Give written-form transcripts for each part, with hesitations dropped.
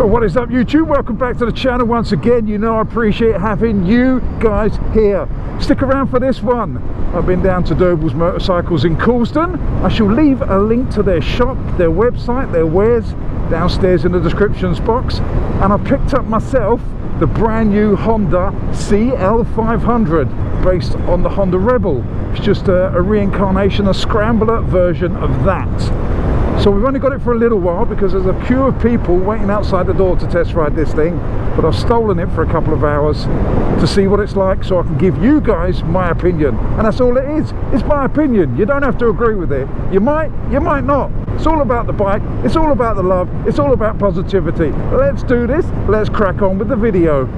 So what is up, YouTube? Welcome back to the channel once again. You know I appreciate having you guys here. Stick around for this one. I've been down to Doble's Motorcycles in Coulsdon. I shall leave a link to their shop, their website, their wares downstairs in the descriptions box. And I picked up myself the brand new Honda CL500 based on the Honda Rebel. It's just a reincarnation, a scrambler version of that. So we've only got it for a little while because there's a queue of people waiting outside the door to test ride this thing, but I've stolen it for a couple of hours to see what it's like so I can give you guys my opinion. And that's all it is. It's my opinion. You don't have to agree with it. You might not. It's all about the bike. It's all about the love. It's all about positivity. Let's do this. Let's crack on with the video.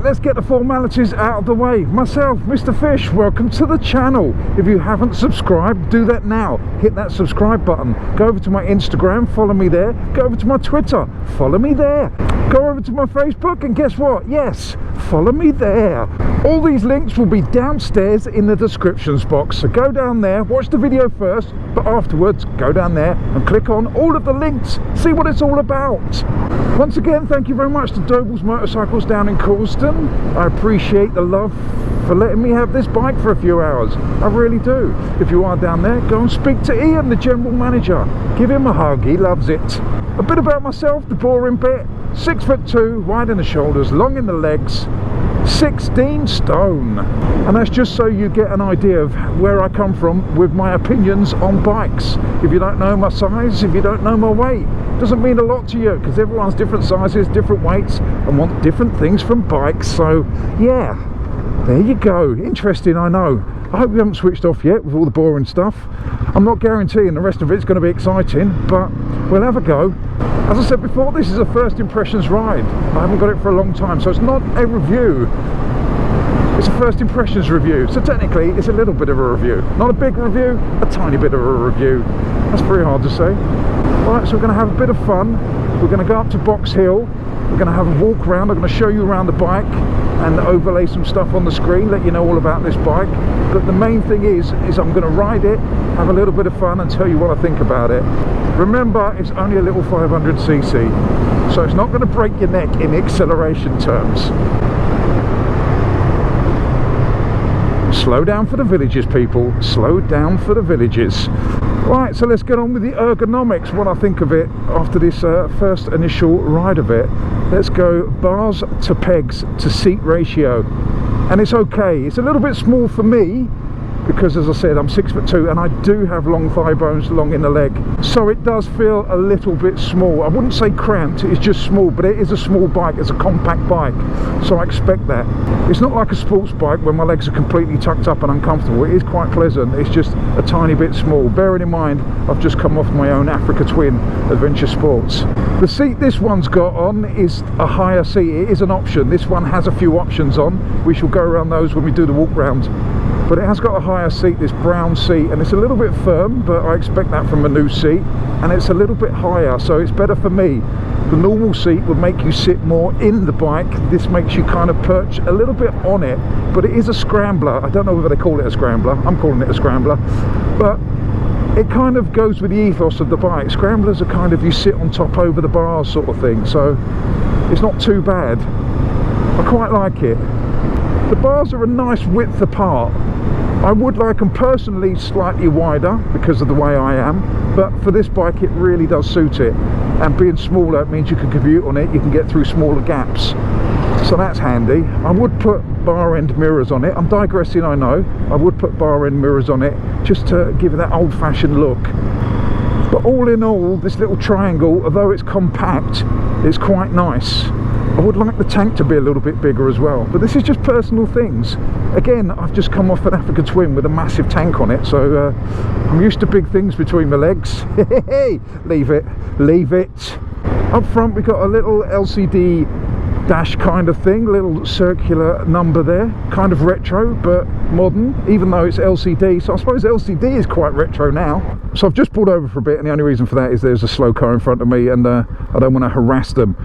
Let's get the formalities out of the way. Myself, Mr. Fish, welcome to the channel. If you haven't subscribed, do that now. Hit that subscribe button. Go over to my Instagram, follow me there. Go over to my Twitter, follow me there. Go over to my Facebook and guess what? Yes, follow me there. All these links will be downstairs in the descriptions box. So go down there, watch the video first, but afterwards go down there and click on all of the links. See what it's all about. Once again, thank you very much to Doble's Motorcycles down in Coulsdon. I appreciate the love for letting me have this bike for a few hours. I really do. If you are down there, go and speak to Ian, the general manager. Give him a hug, he loves it. A bit about myself, the boring bit. 6'2", wide in the shoulders, long in the legs, 16 stone. And that's just so you get an idea of where I come from with my opinions on bikes. If you don't know my size, if you don't know my weight, doesn't mean a lot to you because everyone's different sizes, different weights, and want different things from bikes. So yeah, there you go. Interesting, I know. I hope you haven't switched off yet with all the boring stuff. I'm not guaranteeing the rest of it's going to be exciting, but we'll have a go. As I said before, this is a first impressions ride. I haven't got it for a long time, so it's not a review. It's a first impressions review. So technically, it's a little bit of a review. Not a big review, a tiny bit of a review. That's very hard to say. Right, so we're going to have a bit of fun. We're going to go up to Box Hill. We're going to have a walk around. I'm going to show you around the bike and overlay some stuff on the screen, let you know all about this bike. But the main thing is I'm going to ride it, have a little bit of fun and tell you what I think about it. Remember, it's only a little 500cc, so it's not going to break your neck in acceleration terms. Slow down for the villages, people. Slow down for the villages. Right, so let's get on with the ergonomics, what I think of it after this first initial ride of it. Let's go bars to pegs to seat ratio. And it's okay. It's a little bit small for me because, as I said, I'm 6'2" and I do have long thigh bones, long in the leg. So it does feel a little bit small. I wouldn't say cramped, it's just small, but it is a small bike. It's a compact bike, so I expect that. It's not like a sports bike where my legs are completely tucked up and uncomfortable. It is quite pleasant. It's just a tiny bit small. Bearing in mind, I've just come off my own Africa Twin Adventure Sports. The seat this one's got on is a higher seat. It is an option. This one has a few options on. We shall go around those when we do the walk round. But it has got a higher seat, this brown seat, and it's a little bit firm, but I expect that from a new seat. And it's a little bit higher, so it's better for me. The normal seat would make you sit more in the bike. This makes you kind of perch a little bit on it, but it is a scrambler. I don't know whether they call it a scrambler. I'm calling it a scrambler. But it kind of goes with the ethos of the bike. Scramblers are kind of, you sit on top over the bars sort of thing, so it's not too bad. I quite like it. The bars are a nice width apart. I would like them personally slightly wider because of the way I am, but for this bike it really does suit it. And being smaller, it means you can commute on it, you can get through smaller gaps. So that's handy. I would put bar end mirrors on it. I'm digressing, I know. I would put bar end mirrors on it just to give it that old-fashioned look. But all in all, this little triangle, although it's compact, it's quite nice. I would like the tank to be a little bit bigger as well, but this is just personal things. Again, I've just come off an Africa Twin with a massive tank on it, so I'm used to big things between my legs. Leave it, leave it. Up front we've got a little LCD dash kind of thing, little circular number there, kind of retro but modern, even though it's LCD. So I suppose LCD is quite retro now. So I've just pulled over for a bit, and the only reason for that is there's a slow car in front of me, and I don't want to harass them.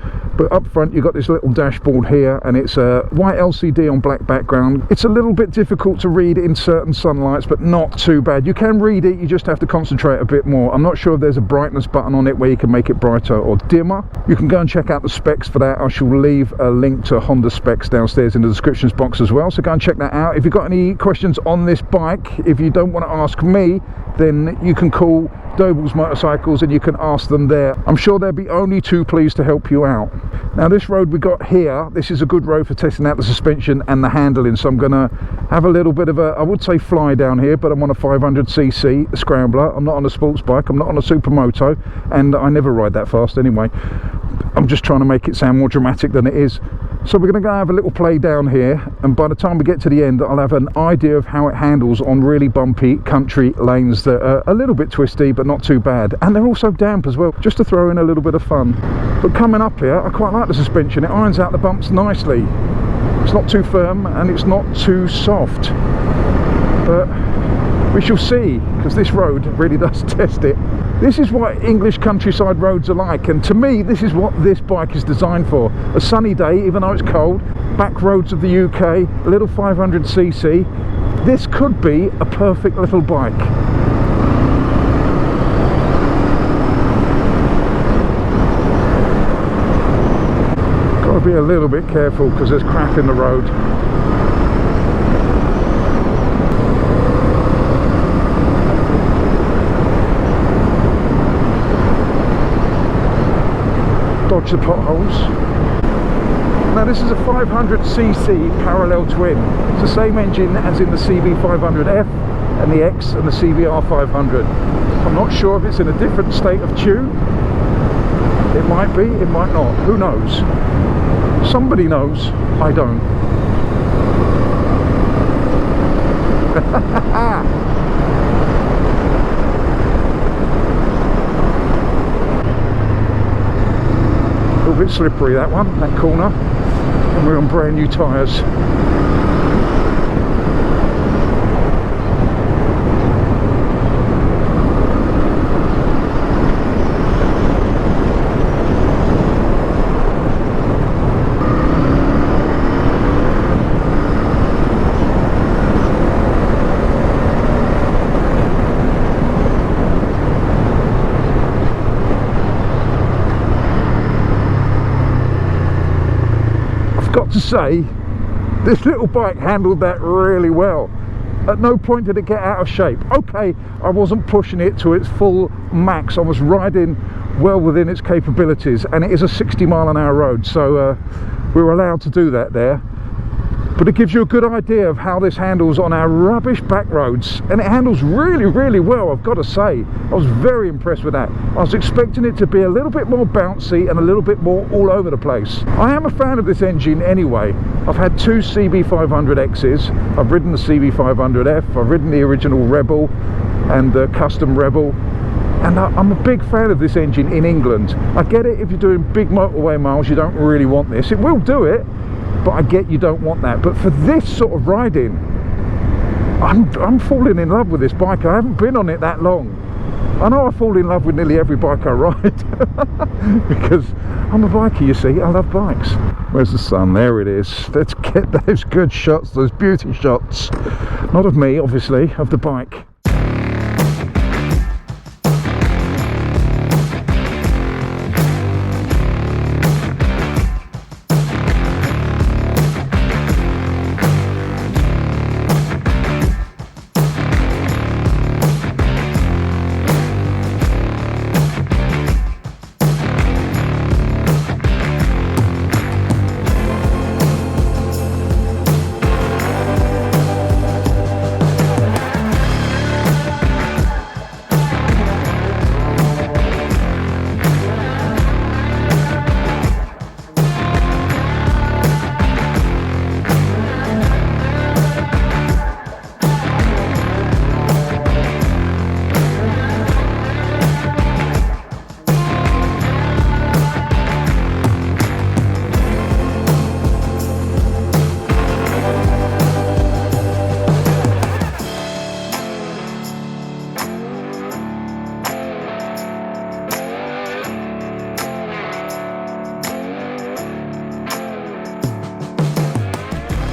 But up front you've got this little dashboard here, and it's a white LCD on black background. It's a little bit difficult to read in certain sunlights, but not too bad. You can read it, you just have to concentrate a bit more. I'm not sure if there's a brightness button on it where you can make it brighter or dimmer. You can go and check out the specs for that. I shall leave a link to Honda specs downstairs in the descriptions box as well, so go and check that out. If you've got any questions on this bike, if you don't want to ask me, then you can call Doble's Motorcycles and you can ask them there. I'm sure they'll be only too pleased to help you out. Now this road we got here, this is a good road for testing out the suspension and the handling, so I'm gonna have a little bit of a, I would say fly down here, but I'm on a 500cc Scrambler. I'm not on a sports bike, I'm not on a Supermoto, and I never ride that fast anyway. I'm just trying to make it sound more dramatic than it is. So we're going to go have a little play down here, and by the time we get to the end I'll have an idea of how it handles on really bumpy country lanes that are a little bit twisty but not too bad, and they're also damp as well, just to throw in a little bit of fun. But coming up here I quite like the suspension. It irons out the bumps nicely. It's not too firm and it's not too soft, but we shall see, because this road really does test it. This is what English countryside roads are like, and to me this is what this bike is designed for. A sunny day, even though it's cold, back roads of the UK, a little 500cc. This could be a perfect little bike. Got to be a little bit careful because there's crap in the road. Dodge the potholes. Now this is a 500cc parallel twin. It's the same engine as in the CB500F and the X and the CBR500. I'm not sure if it's in a different state of tune. It might be, it might not. Who knows? Somebody knows. I don't. A bit slippery that one, that corner, and we're on brand new tyres. Got to say, this little bike handled that really well. At no point did it get out of shape. Okay, I wasn't pushing it to its full max, I was riding well within its capabilities, and it is a 60-mile-an-hour road, so we were allowed to do that there. But it gives you a good idea of how this handles on our rubbish back roads, and it handles really, really well, I've got to say. I was very impressed with that. I was expecting it to be a little bit more bouncy and a little bit more all over the place. I am a fan of this engine anyway. I've had two CB500Xs, I've ridden the CB500F, I've ridden the original Rebel and the custom Rebel, and I'm a big fan of this engine in England. I get it, if you're doing big motorway miles you don't really want this. It will do it, but I get you don't want that. But for this sort of riding, I'm falling in love with this bike. I haven't been on it that long. I know I fall in love with nearly every bike I ride because I'm a biker, you see. I love bikes. Where's the sun? There it is. Let's get those good shots, those beauty shots. Not of me, obviously, of the bike.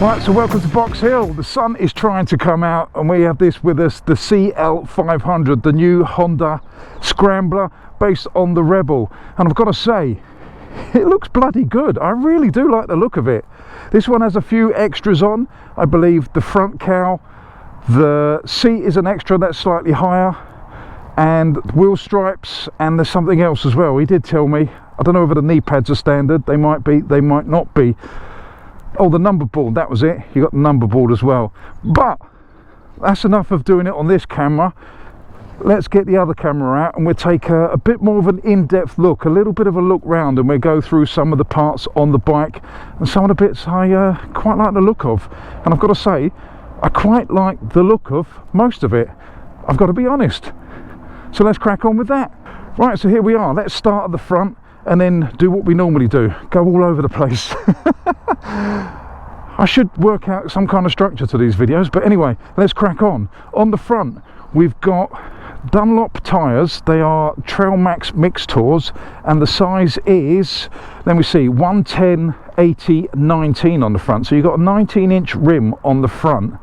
Right, so welcome to Box Hill. The sun is trying to come out and we have this with us, the CL500, the new Honda Scrambler based on the Rebel. And I've got to say, it looks bloody good. I really do like the look of it. This one has a few extras on. I believe the front cowl, the seat is an extra that's slightly higher, and wheel stripes, and there's something else as well. He did tell me. I don't know whether the knee pads are standard. They might be, they might not be. Oh, the number board, that was it. You got the number board as well. But that's enough of doing it on this camera. Let's get the other camera out and we'll take a bit more of an in-depth look, a little bit of a look round, and we'll go through some of the parts on the bike and some of the bits I quite like the look of. And I've got to say, I quite like the look of most of it, I've got to be honest. So let's crack on with that. Right, so here we are. Let's start at the front and then do what we normally do, go all over the place. I should work out some kind of structure to these videos, but anyway, let's crack on. On the front, we've got Dunlop tyres. They are Trail Max Mix Tours, and the size is, let me see, 110, 80, 19 on the front. So you've got a 19-inch rim on the front.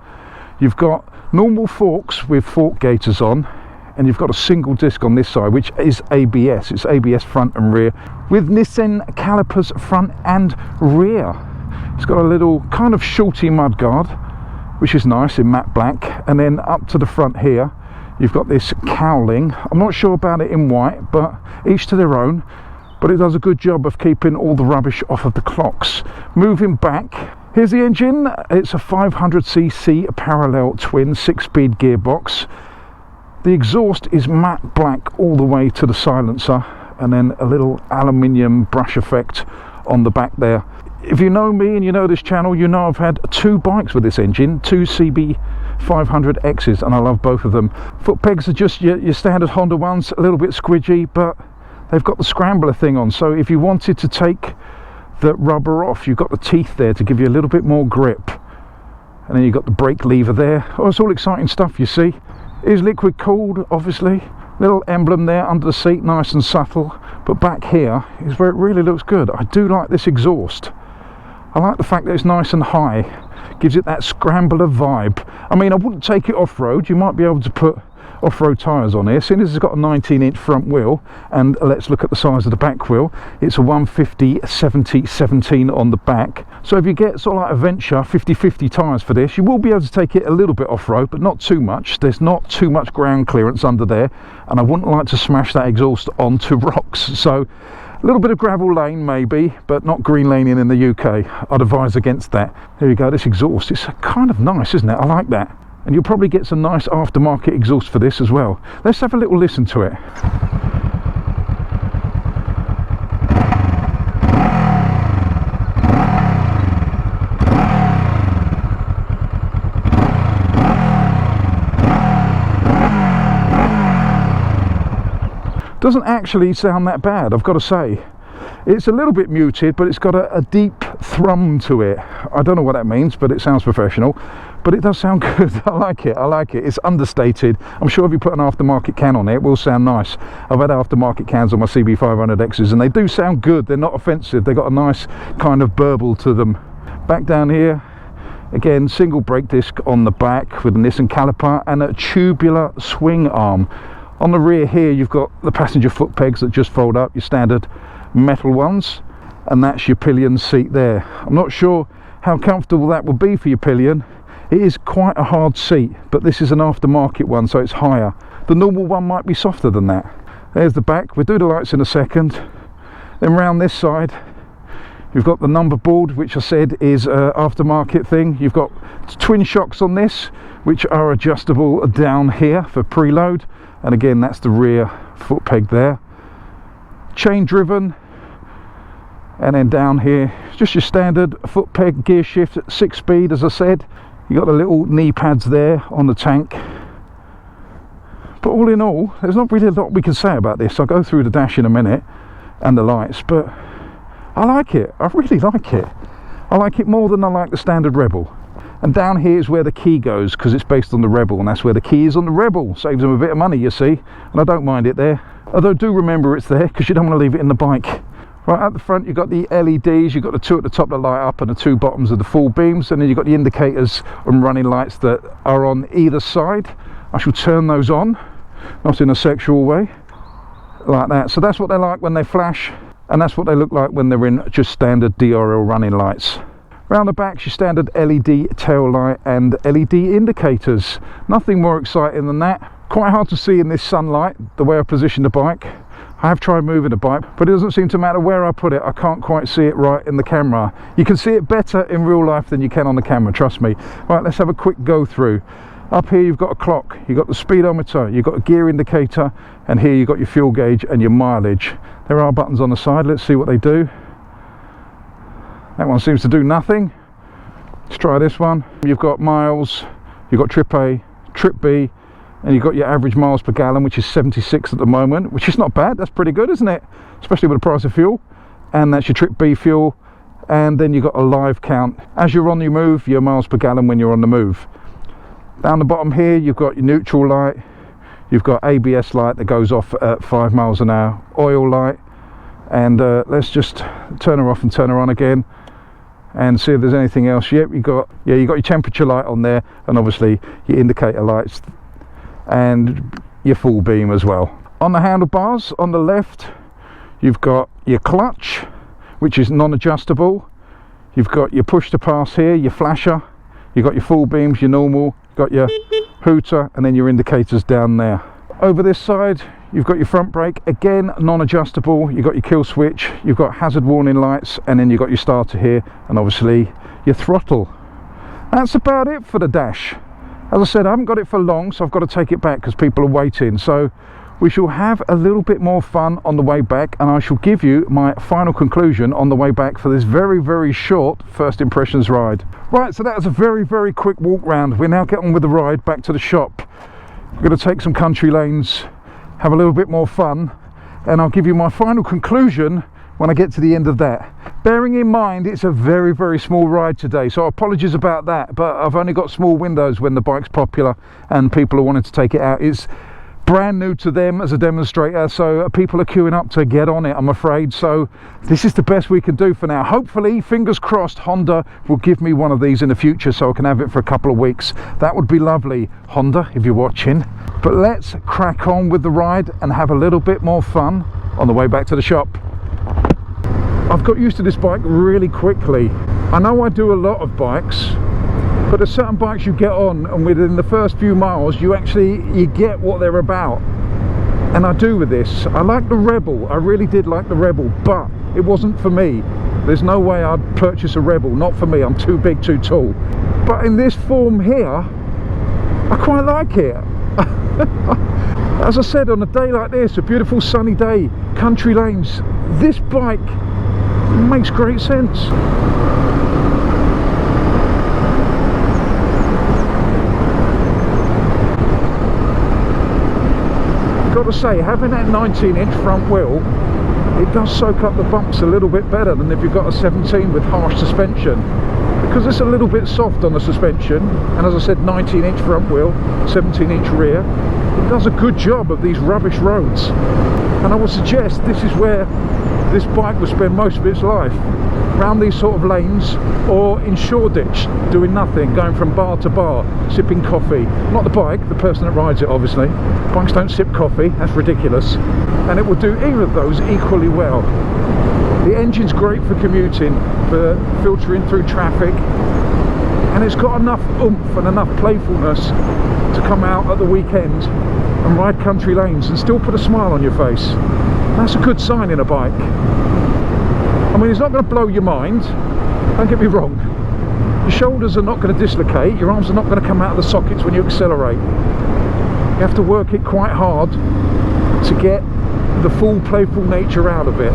You've got normal forks with fork gaiters on, and you've got a single disc on this side, which is ABS. It's ABS front and rear with Nissan calipers front and rear. It's got a little kind of shorty mudguard, which is nice in matte black, and then up to the front here you've got this cowling. I'm not sure about it in white, but each to their own, but it does a good job of keeping all the rubbish off of the clocks. Moving back, here's the engine. It's a 500cc parallel twin 6-speed gearbox. The exhaust is matte black all the way to the silencer, and then a little aluminium brush effect on the back there. If you know me and you know this channel, you know I've had 2 bikes with this engine, 2 CB500Xs, and I love both of them. Foot pegs are just your standard Honda ones, a little bit squidgy, but they've got the Scrambler thing on, so if you wanted to take the rubber off, you've got the teeth there to give you a little bit more grip. And then you've got the brake lever there. Oh, it's all exciting stuff, you see. It is liquid cooled, obviously. Little emblem there under the seat, nice and subtle. But back here is where it really looks good. I do like this exhaust. I like the fact that it's nice and high. Gives it that Scrambler vibe. I mean, I wouldn't take it off-road. You might be able to put off-road tyres on here. Seeing as it's got a 19-inch front wheel, and let's look at the size of the back wheel. It's a 150/70/17 on the back. So if you get sort of like a Venture 50/50 tyres for this, you will be able to take it a little bit off-road, but not too much. There's not too much ground clearance under there, and I wouldn't like to smash that exhaust onto rocks. So a little bit of gravel lane maybe, but not green laning in the UK. I'd advise against that. There you go, this exhaust is kind of nice, isn't it? I like that. And you'll probably get some nice aftermarket exhaust for this as well. Let's have a little listen to it. Doesn't actually sound that bad, I've got to say. It's a little bit muted, but it's got a deep thrum to it. I don't know what that means, but it sounds professional. But it does sound good. I like it. I like it. It's understated. I'm sure if you put an aftermarket can on it will sound nice. I've had aftermarket cans on my CB500Xs and they do sound good. They're not offensive. They've got a nice kind of burble to them. Back down here, again, single brake disc on the back with a Nissan caliper and a tubular swing arm. On the rear here, you've got the passenger foot pegs that just fold up, your standard metal ones, and that's your pillion seat there. I'm not sure how comfortable that will be for your pillion. It is quite a hard seat, but this is an aftermarket one, so it's higher. The normal one might be softer than that. There's the back. We'll do the lights in a second. Then round this side, you've got the number board, which I said is an aftermarket thing. You've got twin shocks on this, which are adjustable down here for preload. And again, that's the rear foot peg there. Chain driven. And then down here, just your standard foot peg gear shift at 6-speed, as I said. You got the little knee pads there on the tank. But all in all, there's not really a lot we can say about this. I'll go through the dash in a minute and the lights, but I like it. I really like it. I like it more than I like the standard Rebel. And down here is where the key goes, because it's based on the Rebel, and that's where the key is on the Rebel. Saves them a bit of money, you see, and I don't mind it there. Although do remember it's there, because you don't want to leave it in the bike. Right at the front you've got the LEDs, you've got the two at the top that light up and the two bottoms of the full beams, and then you've got the indicators and running lights that are on either side. I shall turn those on, not in a sexual way, like that. So that's what they're like when they flash, and that's what they look like when they're in just standard DRL running lights. Round the back's your standard LED tail light and LED indicators. Nothing more exciting than that. Quite hard to see in this sunlight the way I position the bike. I have tried moving the bike, but it doesn't seem to matter where I put it. I can't quite see it right in the camera. You can see it better in real life than you can on the camera, trust me. Right, let's have a quick go through. Up here you've got a clock, you've got the speedometer, you've got a gear indicator, and here you've got your fuel gauge and your mileage. There are buttons on the side, let's see what they do. That one seems to do nothing. Let's try this one. You've got miles, you've got trip A, trip B, and you've got your average miles per gallon, which is 76 at the moment, which is not bad. That's pretty good, isn't it? Especially with the price of fuel. And that's your trip B fuel. And then you've got a live count as you're on the move, your miles per gallon when you're on the move. Down the bottom here you've got your neutral light, you've got ABS light that goes off at 5 miles an hour, oil light, and let's just turn her off and turn her on again and see if there's anything else. Yep, you got your temperature light on there, and obviously your indicator lights and your full beam as well. On the handlebars on the left you've got your clutch, which is non-adjustable. You've got your push to pass here, your flasher, you've got your full beams, your normal, you've got your hooter, and then your indicators down there. Over this side you've got your front brake, again non-adjustable. You've got your kill switch, you've got hazard warning lights, and then you've got your starter here, and obviously your throttle. That's about it for the dash. As I said, I haven't got it for long, so I've got to take it back because people are waiting. So we shall have a little bit more fun on the way back, and I shall give you my final conclusion on the way back for this very, very short first impressions ride. Right, so that was a very, very quick walk round. We now get on with the ride back to the shop. We're going to take some country lanes, have a little bit more fun, and I'll give you my final conclusion when I get to the end of that. Bearing in mind it's a very, very small ride today, so apologies about that, but I've only got small windows when the bike's popular and people are wanting to take it out. It's brand new to them as a demonstrator, so people are queuing up to get on it, I'm afraid. So this is the best we can do for now. Hopefully, fingers crossed, Honda will give me one of these in the future so I can have it for a couple of weeks. That would be lovely, Honda, if you're watching. But let's crack on with the ride and have a little bit more fun on the way back to the shop. I've got used to this bike really quickly. I know I do a lot of bikes, but there's certain bikes you get on and within the first few miles you get what they're about, and I do with this. I like the Rebel, I really did like the Rebel, but it wasn't for me. There's no way I'd purchase a Rebel, not for me. I'm too big, too tall. But in this form here, I quite like it. As I said, on a day like this, a beautiful sunny day, country lanes, this bike makes great sense. Got to say, having that 19-inch front wheel, it does soak up the bumps a little bit better than if you've got a 17 with harsh suspension, because it's a little bit soft on the suspension, and as I said, 19-inch front wheel, 17-inch rear. It does a good job of these rubbish roads, and I would suggest this is where this bike will spend most of its life, around these sort of lanes or in Shoreditch, doing nothing, going from bar to bar, sipping coffee. Not the bike, the person that rides it, obviously. Bikes don't sip coffee, that's ridiculous. And it will do either of those equally well. The engine's great for commuting, for filtering through traffic, and it's got enough oomph and enough playfulness to come out at the weekend and ride country lanes and still put a smile on your face. That's a good sign in a bike. I mean, it's not going to blow your mind, don't get me wrong. Your shoulders are not going to dislocate, your arms are not going to come out of the sockets when you accelerate. You have to work it quite hard to get the full playful nature out of it.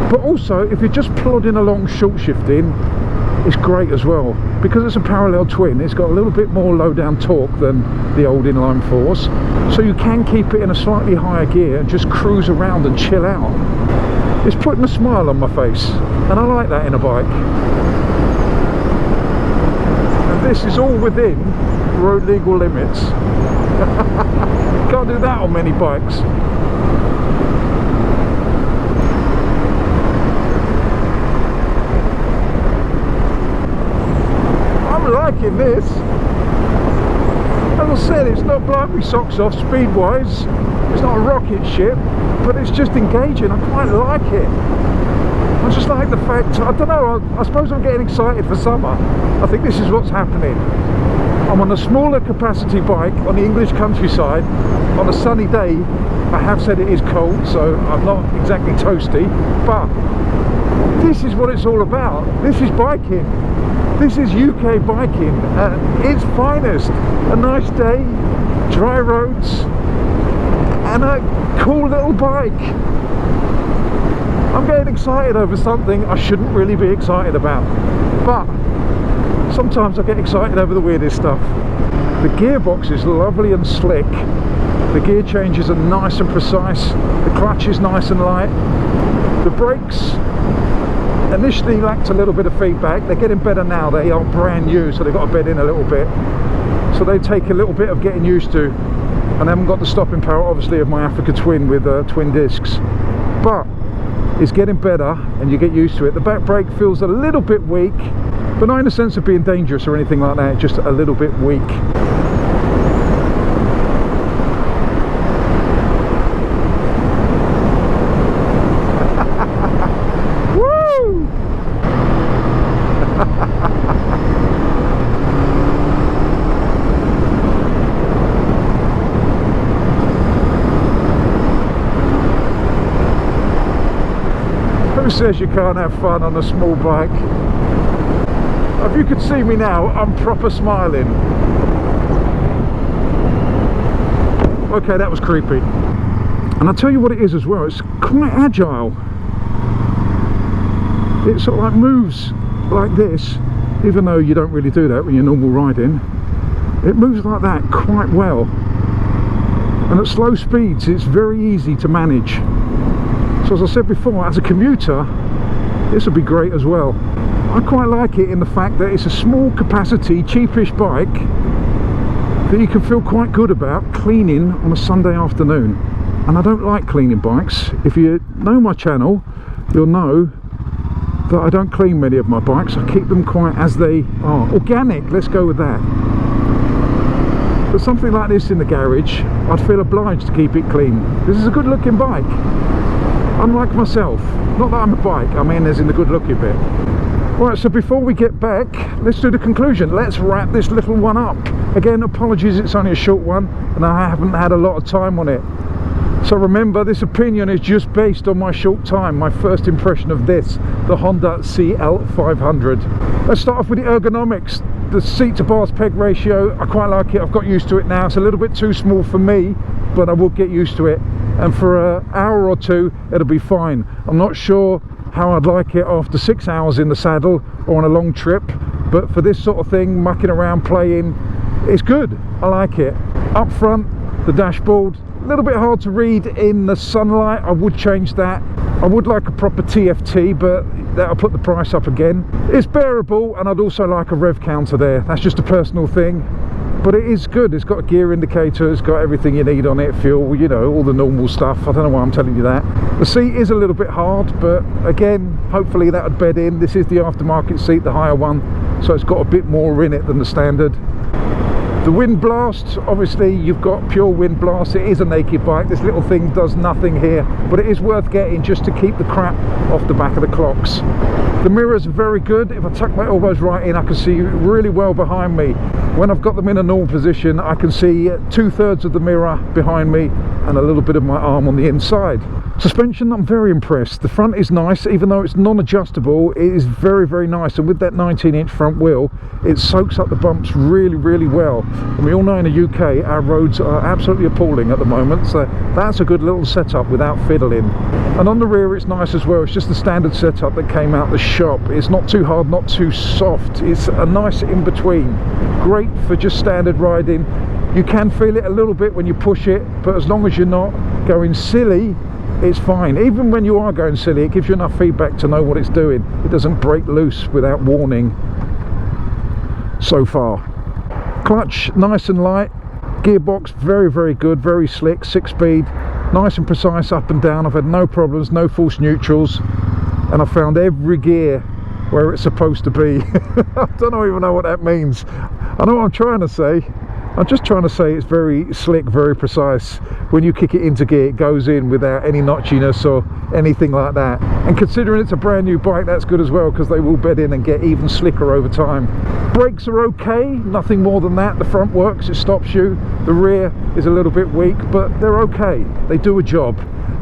But also, if you're just plodding along short shifting, it's great as well. Because it's a parallel twin, it's got a little bit more low down torque than the old inline fours. So you can keep it in a slightly higher gear and just cruise around and chill out. It's putting a smile on my face, and I like that in a bike. And this is all within road legal limits. Can't do that on many bikes. liking this. As I said, it's not blowing me socks off speed-wise. It's not a rocket ship, but it's just engaging. I quite like it. I just like the fact, I don't know, I suppose I'm getting excited for summer. I think this is what's happening. I'm on a smaller capacity bike on the English countryside on a sunny day. I have said it is cold, so I'm not exactly toasty, but this is what it's all about. This is biking. This is UK biking at its finest. A nice day, dry roads, and a cool little bike. I'm getting excited over something I shouldn't really be excited about, but sometimes I get excited over the weirdest stuff. The gearbox is lovely and slick. The gear changes are nice and precise. The clutch is nice and light. The brakes initially lacked a little bit of feedback. They're getting better now. They are brand new, so they've got to bed in a little bit. So they take a little bit of getting used to. And I haven't got the stopping power, obviously, of my Africa Twin with twin discs. But it's getting better, and you get used to it. The back brake feels a little bit weak, but not in the sense of being dangerous or anything like that, just a little bit weak. Woo! Who says you can't have fun on a small bike? If you could see me now, I'm proper smiling. Okay, that was creepy. And I'll tell you what it is as well, it's quite agile. It sort of like moves like this, even though you don't really do that when you're normal riding. It moves like that quite well. And at slow speeds, it's very easy to manage. So as I said before, as a commuter, this would be great as well. I quite like it in the fact that it's a small capacity, cheapish bike that you can feel quite good about cleaning on a Sunday afternoon. And I don't like cleaning bikes. If you know my channel, you'll know that I don't clean many of my bikes. I keep them quite as they are. Organic, let's go with that. But something like this in the garage, I'd feel obliged to keep it clean. This is a good looking bike. Unlike myself, not that I'm a bike, I mean as in the good looking bit. Right, so before we get back, let's do the conclusion. Let's wrap this little one up. Again, apologies, it's only a short one and I haven't had a lot of time on it. So remember, this opinion is just based on my short time, my first impression of this, the Honda CL500. Let's start off with the ergonomics. The seat to bars peg ratio, I quite like it. I've got used to it now. It's a little bit too small for me, but I will get used to it. And for an hour or two, it'll be fine. I'm not sure how I'd like it after 6 hours in the saddle or on a long trip, but for this sort of thing, mucking around, playing, it's good. I like it. Up front, the dashboard, a little bit hard to read in the sunlight. I would change that. I would like a proper TFT, but that'll put the price up again. It's bearable, and I'd also like a rev counter there. That's just a personal thing, but it is good. It's got a gear indicator, it's got everything you need on it, fuel, you know, all the normal stuff. I don't know why I'm telling you that. The seat is a little bit hard, but again, hopefully that would bed in. This is the aftermarket seat, the higher one, so it's got a bit more in it than the standard. The wind blast, obviously you've got pure wind blast. It is a naked bike. This little thing does nothing here, but it is worth getting just to keep the crap off the back of the clocks. The mirrors are very good. If I tuck my elbows right in, I can see really well behind me. When I've got them in a normal position, I can see 2/3 of the mirror behind me and a little bit of my arm on the inside. Suspension, I'm very impressed. The front is nice, even though it's non-adjustable, it is very, very nice. And with that 19-inch front wheel, it soaks up the bumps really, really well. And we all know in the UK, our roads are absolutely appalling at the moment, so that's a good little setup without fiddling. And on the rear, it's nice as well. It's just the standard setup that came out the shop. It's not too hard, not too soft. It's a nice in-between. Great for just standard riding. You can feel it a little bit when you push it, but as long as you're not going silly, it's fine. Even when you are going silly, it gives you enough feedback to know what it's doing. It doesn't break loose without warning so far. Clutch, nice and light. Gearbox, very, very good, very slick, 6-speed, nice and precise up and down. I've had no problems, no false neutrals, and I've found every gear where it's supposed to be. I don't even know what that means. I know what I'm trying to say. I'm just trying to say it's very slick, very precise. When you kick it into gear, it goes in without any notchiness or anything like that. And considering it's a brand new bike, that's good as well, because they will bed in and get even slicker over time. Brakes are okay, nothing more than that. The front works, it stops you. The rear is a little bit weak, but they're okay. They do a job.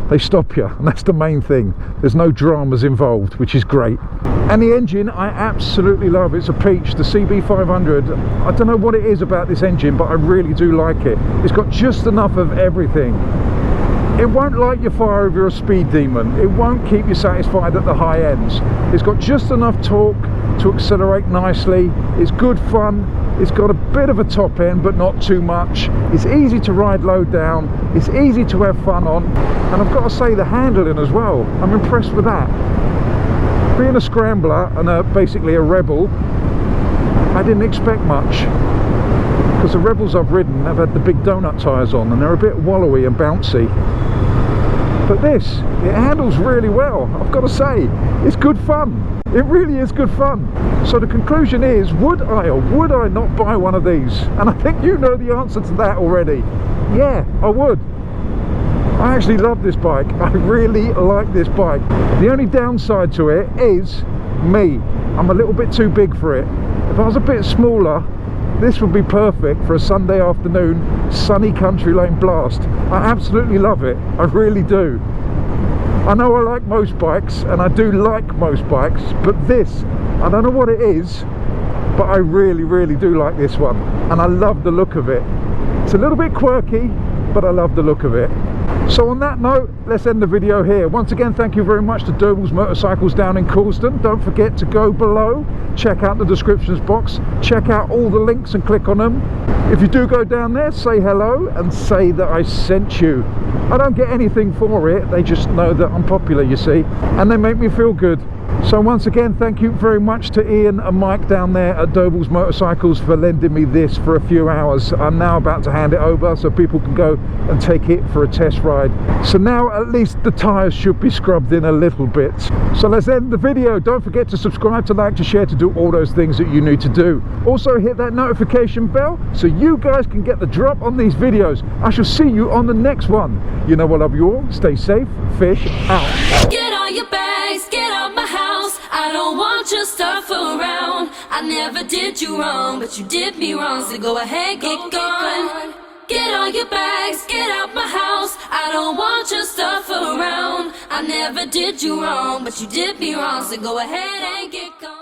They stop you, and that's the main thing. There's no dramas involved, which is great. And the engine, I absolutely love. It's a peach, the CB500. I don't know what it is about this engine, but I really do like it. It's got just enough of everything. It won't light your fire if you're a speed demon. It won't keep you satisfied at the high ends. It's got just enough torque to accelerate nicely. It's good fun. It's got a bit of a top end, but not too much. It's easy to ride low down. It's easy to have fun on. And I've got to say, the handling as well. I'm impressed with that. Being a scrambler and basically a rebel, I didn't expect much. Because the rebels I've ridden have had the big donut tyres on, and they're a bit wallowy and bouncy. But this, it handles really well. I've got to say, it's good fun. It really is good fun. So the conclusion is, would I or would I not buy one of these? And I think you know the answer to that already. Yeah, I would. I actually love this bike. I really like this bike. The only downside to it is me. I'm a little bit too big for it. If I was a bit smaller, this would be perfect for a Sunday afternoon, sunny country lane blast. I absolutely love it. I really do. I know I like most bikes, and I do like most bikes, but this, I don't know what it is, but I really, really do like this one. And I love the look of it. It's a little bit quirky, but I love the look of it. So on that note, let's end the video here. Once again, thank you very much to Doble's Motorcycles down in Coulston. Don't forget to go below, check out the descriptions box, check out all the links and click on them. If you do go down there, say hello and say that I sent you. I don't get anything for it, they just know that I'm popular, you see, and they make me feel good. So once again, thank you very much to Ian and Mike down there at Doble's Motorcycles for lending me this for a few hours. I'm now about to hand it over so people can go and take it for a test ride. So now at least the tyres should be scrubbed in a little bit. So let's end the video. Don't forget to subscribe, to like, to share, to do all those things that you need to do. Also hit that notification bell so you guys can get the drop on these videos. I shall see you on the next one. You know I love you all. Stay safe. Fish out. Get all your bags, get out my house. I don't want your stuff around. I never did you wrong, but you did me wrong. So go ahead, get gone. Get all your bags, get out my house. I don't want your stuff around. I never did you wrong, but you did me wrong. So go ahead and get gone.